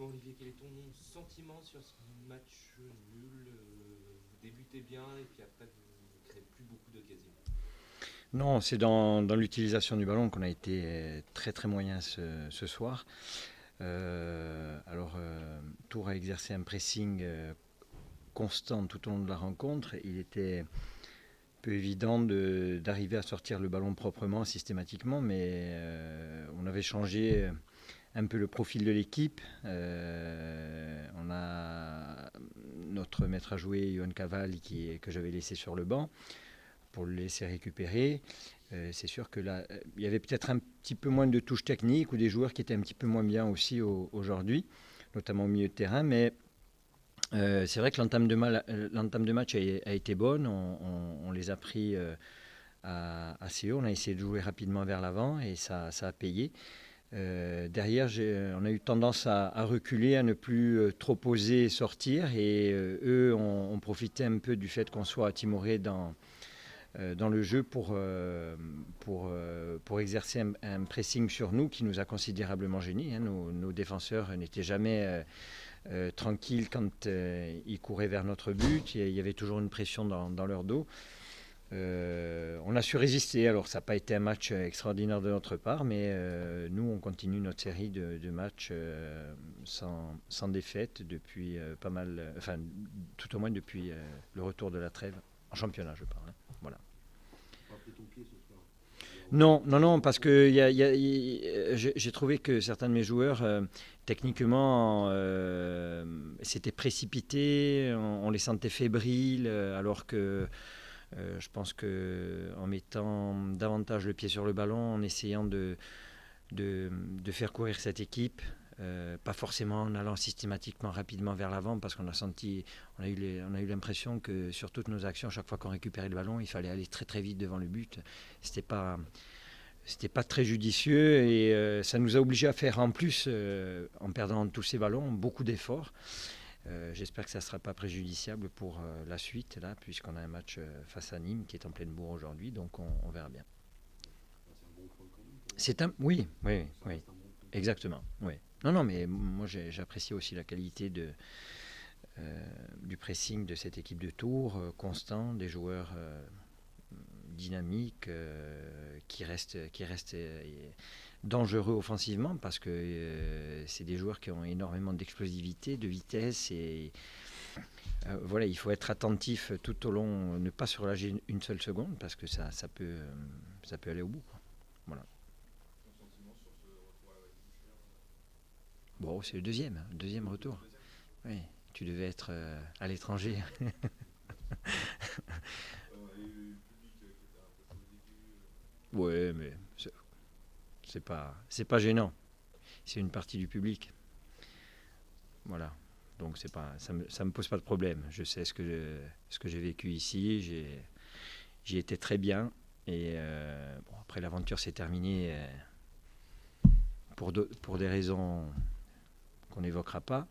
Bon, Olivier, quel est ton sentiment sur ce match nul? Vous débutez bien et puis après vous ne créez plus beaucoup d'occasions. Non, c'est dans l'utilisation du ballon qu'on a été très très moyen ce soir. Tour a exercé un pressing constant tout au long de la rencontre. Il était peu évident d'arriver à sortir le ballon proprement, systématiquement, mais on avait changé un peu le profil de l'équipe. On a notre maître à jouer, Johan Caval, que j'avais laissé sur le banc pour le laisser récupérer. C'est sûr que là, il y avait peut-être un petit peu moins de touches techniques ou des joueurs qui étaient un petit peu moins bien aussi aujourd'hui, notamment au milieu de terrain, mais c'est vrai que l'entame de match a été bonne. On les a pris assez haut. On a essayé de jouer rapidement vers l'avant et ça a payé. Derrière, on a eu tendance à reculer, à ne plus trop oser sortir. Et eux ont profité un peu du fait qu'on soit timoré dans le jeu pour exercer un pressing sur nous qui nous a considérablement gênés. Hein. Nos défenseurs n'étaient jamais tranquilles quand ils couraient vers notre but. Il y avait toujours une pression dans leur dos. On a su résister. Alors, ça n'a pas été un match extraordinaire de notre part, mais nous, on continue notre série de matchs sans défaite depuis pas mal, enfin, tout au moins depuis le retour de la trêve, en championnat, je parle. Hein. Voilà. Non, non, non, parce que j'ai trouvé que certains de mes joueurs, techniquement, s'étaient précipités, on les sentait fébriles, alors que je pense qu'en mettant davantage le pied sur le ballon, en essayant de faire courir cette équipe, pas forcément en allant systématiquement rapidement vers l'avant, parce on a eu l'impression que sur toutes nos actions, chaque fois qu'on récupérait le ballon, il fallait aller très très vite devant le but. C'était pas très judicieux et ça nous a obligés à faire en plus, en perdant tous ces ballons, beaucoup d'efforts. J'espère que ça ne sera pas préjudiciable pour la suite, là, puisqu'on a un match face à Nîmes qui est en pleine bourre aujourd'hui, donc on verra bien. Oui, oui, oui, exactement. Oui. Non, non, mais moi j'apprécie aussi la qualité du pressing de cette équipe de Tours, constant, des joueurs dynamiques, qui restent dangereux offensivement parce que c'est des joueurs qui ont énormément d'explosivité, de vitesse et voilà, il faut être attentif tout au long, ne pas se relâcher une seule seconde parce que ça peut aller au bout. Quoi. Voilà. Bon, c'est le deuxième retour. Oui, tu devais être à l'étranger. Ouais, mais c'est pas gênant. C'est une partie du public. Voilà. Donc ça me pose pas de problème. Je sais ce que j'ai vécu ici. J'y étais très bien. Et bon, après l'aventure s'est terminée pour des raisons qu'on n'évoquera pas.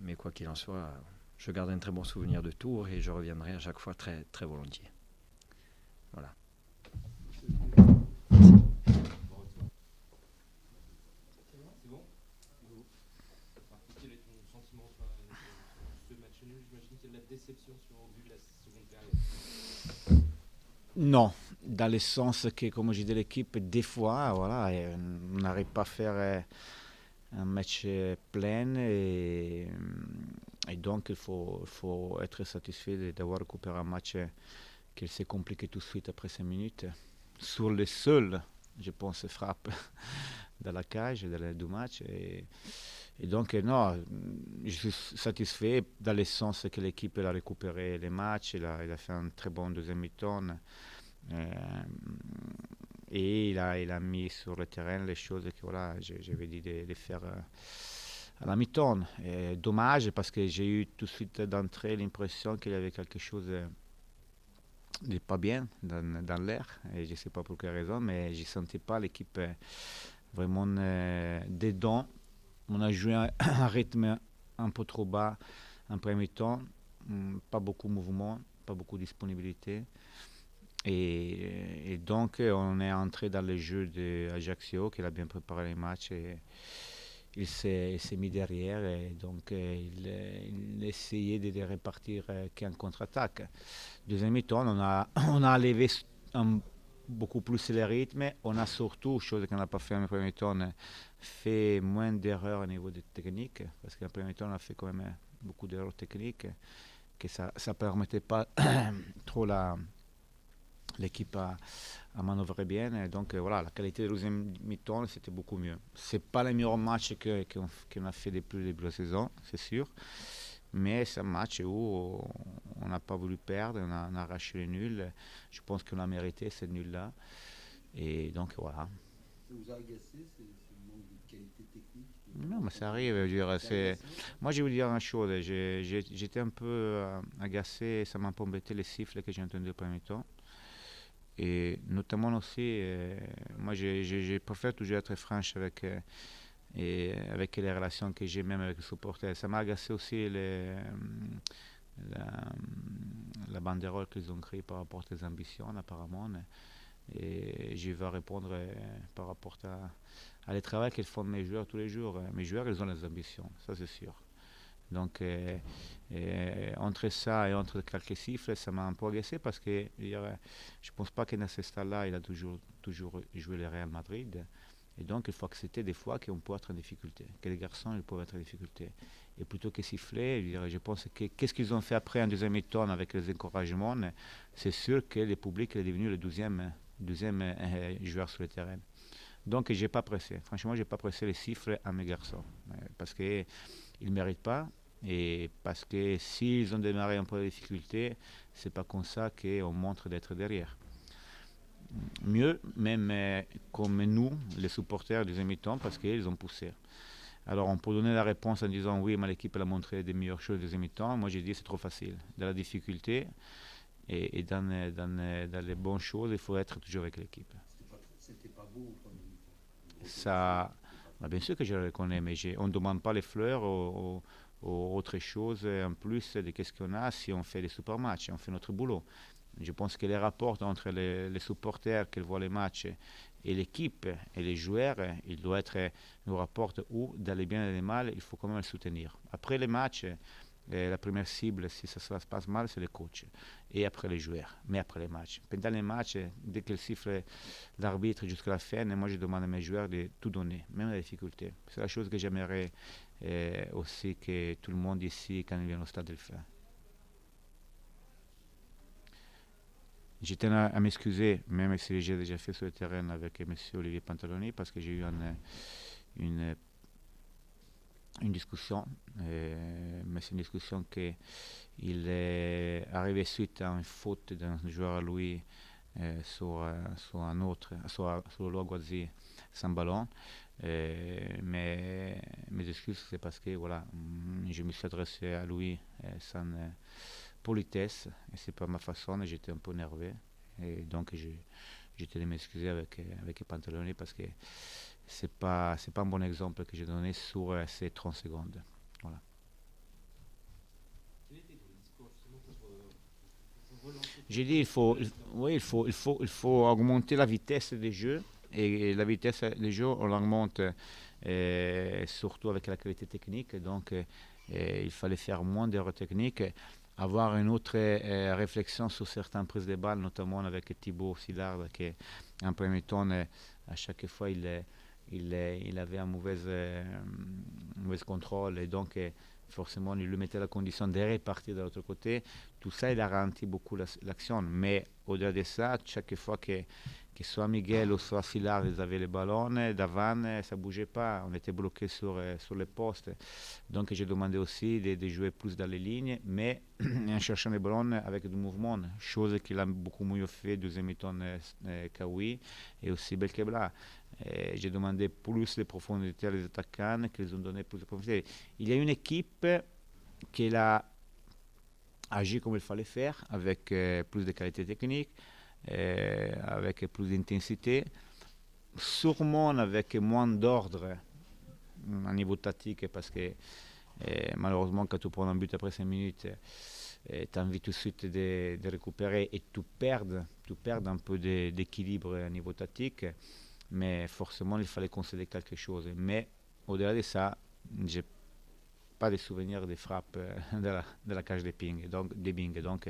Mais quoi qu'il en soit, je garde un très bon souvenir de Tours et je reviendrai à chaque fois très, très volontiers. Voilà. C'est bon? Quel est ton sentiment ce match nul? J'imagine qu'il y a de la déception au vu de la seconde période. Non, dans le sens que, comme je dis l'équipe, des fois, voilà, on n'arrive pas à faire un match plein et donc il faut être satisfait d'avoir récupéré un match qui s'est compliqué tout de suite après 5 minutes. Sur le seul, je pense, frappe dans la cage du match. Et donc, non, je suis satisfait dans le sens que l'équipe a récupéré les matchs, il a fait un très bon deuxième mi-temps. Euh, et il a mis sur le terrain les choses que voilà, j'avais dit de faire à la mi-temps. Dommage parce que j'ai eu tout de suite d'entrée l'impression qu'il y avait quelque chose de pas bien dans l'air. Et je ne sais pas pour quelle raison, mais je ne sentais pas l'équipe vraiment dedans. On a joué un rythme un peu trop bas en premier temps, pas beaucoup de mouvement, pas beaucoup de disponibilité. Et donc, on est entré dans le jeu d'Ajaccio, qui a bien préparé les matchs. il s'est mis derrière et donc il essayait de répartir qu'en contre-attaque. Deuxième mi-temps, on a enlevé beaucoup plus le rythme. On a surtout, chose qu'on n'a pas fait en premier temps, fait moins d'erreurs au niveau des techniques, parce qu'en premier temps, on a fait quand même beaucoup d'erreurs techniques, que ça ne permettait pas trop l'équipe à manœuvrer bien. Et donc voilà, la qualité de deuxième mi-temps, c'était beaucoup mieux. C'est pas le meilleur match qu'on a fait depuis le début de la saison, c'est sûr. Mais c'est un match où on n'a pas voulu perdre, on a arraché le nul. Je pense qu'on a mérité ce nul-là. Et donc voilà. Ça vous a agacé, ce manque de qualité technique? Non, mais ça arrive. Je veux dire, moi, je vais vous dire une chose. J'étais un peu agacé, ça m'a un peu embêté les siffles que j'ai entendus au premier temps. Et notamment aussi, moi, je préfère toujours être franche avec les relations que j'ai même avec les supporters. Ça m'a agacé aussi la banderole qu'ils ont créée par rapport aux ambitions, apparemment. Et je vais répondre par rapport à le travail qu'ils font mes joueurs tous les jours. Mes joueurs, ils ont des ambitions, ça c'est sûr. Donc, entre ça et entre quelques siffles, ça m'a un peu agacé parce que je ne pense pas que dans ce stade-là, il a toujours joué le Real Madrid. Et donc, il faut accepter des fois qu'on peut être en difficulté, que les garçons ils peuvent être en difficulté. Et plutôt que siffler, je pense que qu'est-ce qu'ils ont fait après en deuxième mi-temps avec les encouragements, c'est sûr que le public est devenu le deuxième joueur sur le terrain. Donc, je n'ai pas pressé. Franchement, je n'ai pas pressé les siffles à mes garçons. Parce qu'ils ne méritent pas. Et parce que s'ils ont démarré un peu de difficulté, ce n'est pas comme ça qu'on montre d'être derrière. Mieux, même comme nous, les supporters du deuxième mi-temps, parce qu'ils ont poussé. Alors, on peut donner la réponse en disant oui, mais l'équipe elle a montré des meilleures choses du deuxième mi-temps. Moi, j'ai dit c'est trop facile. Dans la difficulté et dans les bonnes choses, il faut être toujours avec l'équipe. C'était pas beau au premier mi-temps. Ça, bien sûr que je le reconnais, mais on ne demande pas les fleurs ou autre chose en plus de ce qu'on a si on fait des super matchs, on fait notre boulot. Je pense que les rapports entre les supporters qui voient les matchs et l'équipe et les joueurs, il doit être un rapport où, dans les biens et les mal, il faut quand même le soutenir. Après les matchs, la première cible, si ça se passe mal, c'est le coach. Et après les joueurs, mais après les matchs. Pendant les matchs, dès qu'il siffle l'arbitre jusqu'à la fin, moi je demande à mes joueurs de tout donner, même la difficulté. C'est la chose que j'aimerais aussi que tout le monde ici, quand il vient au stade, le fait. Je tiens à m'excuser, même si j'ai déjà fait sur le terrain avec M. Olivier Pantaloni, parce que j'ai eu une discussion, mais c'est une discussion qu'il est arrivé suite à une faute d'un joueur à lui sur le Loguazzi sans ballon. Mais mes excuses, c'est parce que voilà, je me suis adressé à lui sans politesse, et c'est pas ma façon, et j'étais un peu nerveux. Et donc, je tenais à m'excuser avec Pantaloni parce que c'est pas un bon exemple que j'ai donné sur ces 30 secondes. Voilà. Quel était ton discours justement pour relancer? J'ai dit il faut augmenter la vitesse des jeux. Et la vitesse des jeux, on l'augmente surtout avec la qualité technique. Donc, il fallait faire moins d'erreurs techniques, avoir une autre réflexion sur certaines prises de balles, notamment avec Thibaut Sillard, qui en premier temps, à chaque fois, il avait un mauvais contrôle. Et donc, forcément, il lui mettait la condition de repartir de l'autre côté. Tout ça, il a ralenti beaucoup l'action. Mais au-delà de ça, chaque fois que soit Miguel ou soit Sillard, ils avaient les ballons, d'avant, ça ne bougeait pas. On était bloqué sur les postes. Donc, j'ai demandé aussi de jouer plus dans les lignes, mais en cherchant les ballons avec du mouvement, chose qu'il a beaucoup mieux fait deuxième mi-temps Kawi et aussi Belkebla. J'ai demandé plus de profondité à les attaquants, qu'ils ont donné plus de profondité. Il y a une équipe qui a agi comme il fallait faire, avec plus de qualité technique, avec plus d'intensité, sûrement avec moins d'ordre à niveau tactique, parce que malheureusement, quand tu prends un but après 5 minutes, tu as envie tout de suite de récupérer et tu perds un peu d'équilibre à niveau tactique. Mais forcément, il fallait concéder quelque chose. Mais au-delà de ça, j'ai pas de souvenir des frappes de la cage de ping, des Bing. Donc,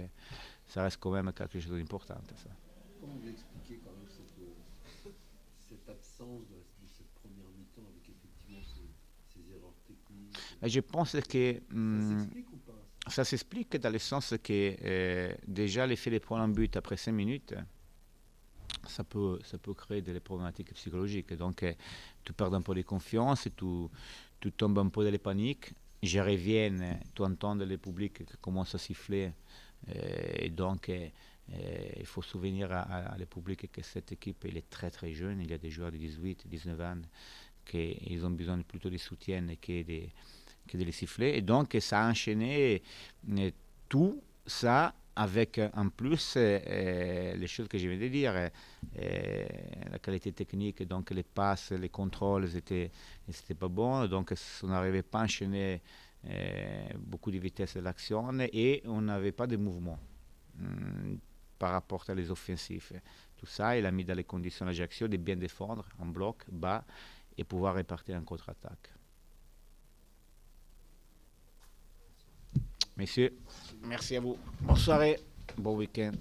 ça reste quand même quelque chose d'important. Ça. Comment vous expliquez quand même cette absence de cette première mi-temps avec effectivement ces erreurs techniques? Mais je pense que Ça s'explique ou pas? ça s'explique dans le sens que déjà l'effet de prendre un but après 5 minutes, ça peut créer des problématiques psychologiques. Donc tu perds un peu de confiance, tu tombes un peu dans la panique. Je reviens, tu entends le public qui commence à siffler. Et donc il faut souvenir à le public que cette équipe elle est très très jeune. Il y a des joueurs de 18, 19 ans qui ont besoin plutôt de soutien que de les siffler. Et donc, ça a enchaîné tout ça avec en plus les choses que je viens de dire, la qualité technique, donc les passes, les contrôles, c'était pas bon. Donc, on n'arrivait pas à enchaîner beaucoup de vitesse de l'action et on n'avait pas de mouvement par rapport à les offensifs. Tout ça, il a mis dans les conditions l'Ajaccio de bien défendre en bloc bas et pouvoir répartir en contre-attaque. Messieurs, merci à vous. Bonne soirée, bon week-end.